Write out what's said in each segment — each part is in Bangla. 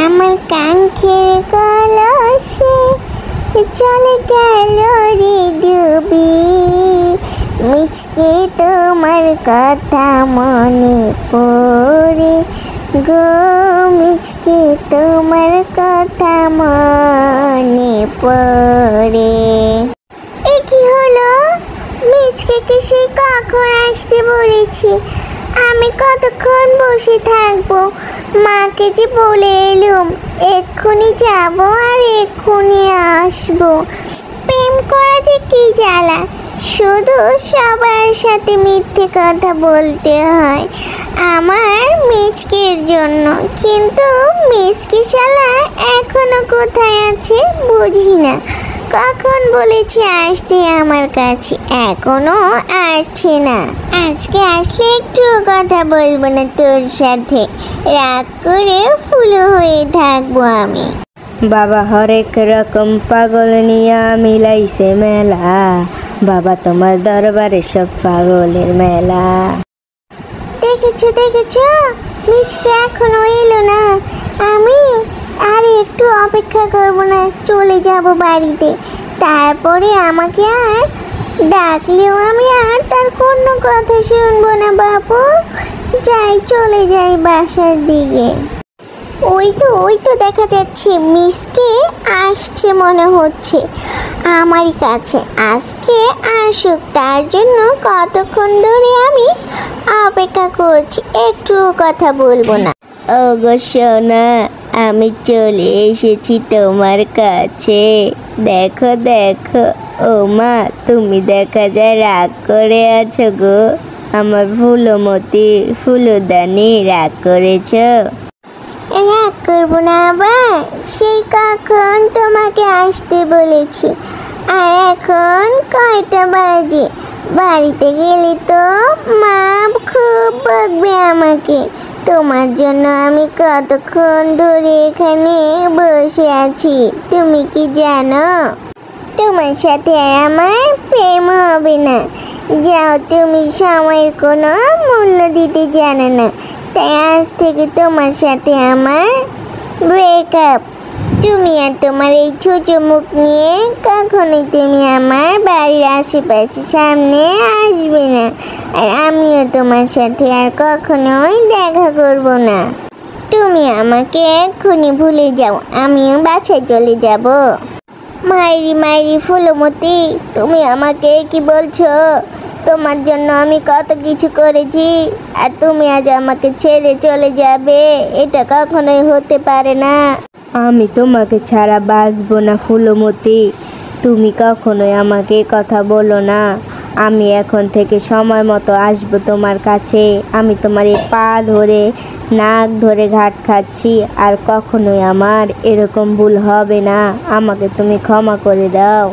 আমার কাঙ্ক্ষের কলসে চলে গেল রে ডুবি, মিচকে তোমার কথা মনে পড়ে গো, মিচকে তোমার কথা মনে পড়ে। এ কি হলো? মিচকে সে কখন আসতে বলেছি? আমি কতক্ষণ বসে থাকবো? মাকে যে বলে এলুম এক্ষুনি যাবো আর এক্ষুনি আসবো। প্রেম করা যে কি জ্বালা, শুধু সবার সাথে মিথ্যে কথা বলতে হয় আমার মিচকের জন্য। কিন্তু মিচকে শালা এখনো কোথায় আছে বুঝি না। কখন বলেছি আসতে আমার কাছে, এখনো আসছে না। আজকে আসলে একটু কথা বলবো না তোর সাথে, রাগ করে ফুলো হয়ে থাকবো আমি। বাবা হরেক রকম পাগল নিয়া মিলাইছে মেলা, বাবা তোমার দরবারে সব পাগলের মেলা। দেখেছো মিচকে এখনো এলো না। আমি আর একটু অপেক্ষা করবো না, চলে যাব বাড়িতে। তারপরে আমাকে আর ডাকলেও আমি আর তার কোনো কথা শুনবো না বাবু। যাই, চলে যাই বাসার দিকে। ওই তো দেখা যাচ্ছে মিচকে আসছে মনে হচ্ছে আমারই কাছে। আজকে আসুক, তার জন্য কতক্ষণ ধরে আমি অপেক্ষা করছি, একটু কথা বলবো না। ওগো সোনা, আমি চলে এসেছি তোমার কাছে। দেখো দেখো, ও মা, তুমি দেখা যায় রাগ করে আছো গো। আমার ফুলমতি ফুলদানি রাগ করেছ? রাগ করবো না আবার? সেই কখন তোমাকে আসতে বলেছি, আর এখন কয়টা বাজে? বাড়িতে গেলে তো মা খুব বকবে আমাকে। তোমার জন্য আমি কতক্ষণ ধরে এখানে বসে আছি তুমি কি জানো? তোমার সাথে আর আমার প্রেম হবে না। যাও, তুমি সময়ের কোনো মূল্য দিতে জানো না, তাই আজ থেকে তোমার সাথে আমার ব্রেকআপ। তুমি আর তোমার এই ছোট মুখ নিয়ে কখনোই তুমি আমার বাড়ির আশেপাশে সামনে আসবে না, আর আমিও তোমার সাথে আর কখনোই দেখা করব না। তুমি আমাকে এক্ষুনি ভুলে যাও, আমিও বাসায় চলে যাব। মাইরি ফুলমতি, তুমি আমাকে কি বলছো? তোমার জন্য আমি কত কিছু করেছি, আর তুমি আজ আমাকে ছেড়ে চলে যাবে? এটা কখনোই হতে পারে না। আমি তোমাকে ছাড়া বাঁচবো না ফুলমতি, তুমি কখনোই আমাকে কথা বলো না। আমি এখন থেকে সময় মতো আসবো তোমার কাছে। আমি তোমার এই পা ধরে নাক ধরে ঘাট খাচ্ছি, আর কখনোই আমার এরকম ভুল হবে না। আমাকে তুমি ক্ষমা করে দাও।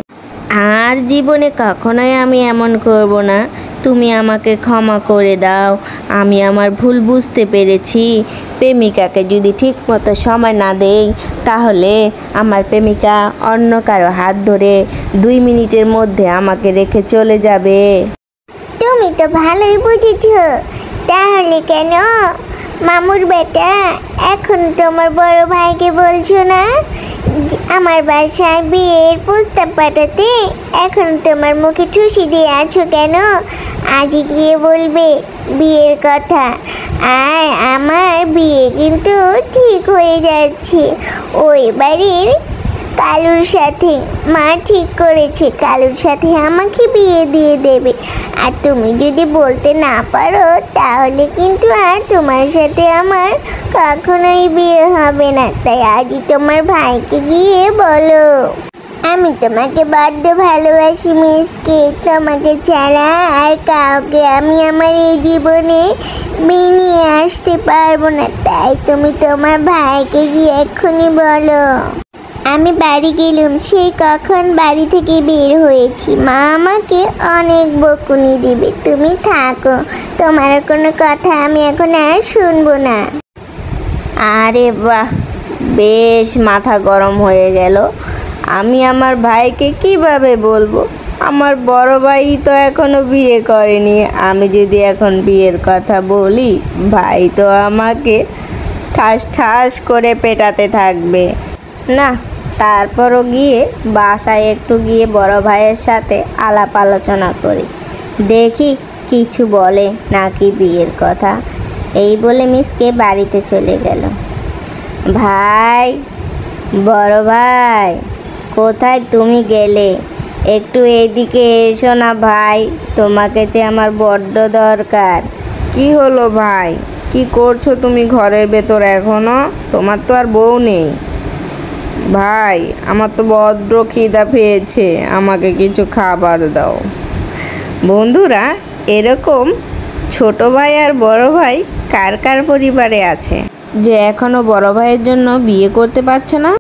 আর জীবনে কখনোই আমি এমন করব না। তুমি আমাকে ক্ষমা করে দাও। আমি আমার ভুল বুঝতে পেরেছি। প্রেমিকাকে যদি ঠিক মতো সময় না দেই, তাহলে আমার প্রেমিকা অন্য কারো হাত ধরে 2 মিনিটের মধ্যে আমাকে রেখে চলে যাবে। তুমি তো ভালোই বুঝেছো, তাহলে কেন মামুর বেটা এখন তোমার বড় ভাইকে বলছো না আমার বাসায় বিয়ের প্রস্তাব পাঠাতে? এখন তোমার মুখে ঠুসি দিয়ে আছো কেন? আজই গিয়ে বলবে বিয়ের কথা। আর আমার বিয়ে কিন্তু ঠিক হয়ে যাচ্ছে ওই বাড়ির কালুর সাথে। মা ঠিক করেছে কালুর সাথে আমাকে বিয়ে দিয়ে দেবে। আর তুমি যদি বলতে না পারো, তাহলে কিন্তু আর তোমার সাথে আমার কখনোই বিয়ে হবে না। তাই আজই তোমার ভাইকে গিয়ে বলো আমি তোমাকে বড্ড ভালোবাসি মিচকে। তোমাকে ছাড়া আর কাউকে আমি আমার এই জীবনে নিয়ে আসতে পারবো না। তাই তুমি তোমার ভাইকে গিয়ে এক্ষুনি বলো আমি বাড়ি গেলুম। সেই কখন বাড়ি থেকে বের হয়েছি, মা আমাকে অনেক বকুনি দিবে। তুমি থাকো, তোমার কোনো কথা আমি এখন আর শুনবো না। আরে বাহ, বেশ মাথা গরম হয়ে গেল। আমি আমার ভাইকে কিভাবে বলবো? আমার বড় ভাই তো এখনো বিয়ে করেনি। আমি যদি এখন বিয়ের কথা বলি, ভাই তো আমাকে ঠাস ঠাস করে পেটাতে থাকবে। না, তারপরও গিয়ে বাসায় একটু গিয়ে বড় ভাইয়ের সাথে আলাপ আলোচনা করি, দেখি কিছু বলে নাকি বিয়ের কথা। এই বলে মিসকে বাড়িতে চলে গেল। ভাই, বড় ভাই, কোথায় তুমি গেলে? একটু এদিকে এসো না ভাই, তোমাকে যে আমার বড্ড দরকার। কি হলো ভাই, কি করছো তুমি ঘরের ভেতর এখনো? তোমার তো আর বউ নেই। ভাই, আমার তো বড্ড খিদা পেয়েছে, আমাকে কিছু খাবার দাও। বন্ধুরা, এরকম ছোট ভাই আর বড় ভাই কার কার পরিবারে আছে যে এখনো বড় ভাইয়ের জন্য বিয়ে করতে পারছে না?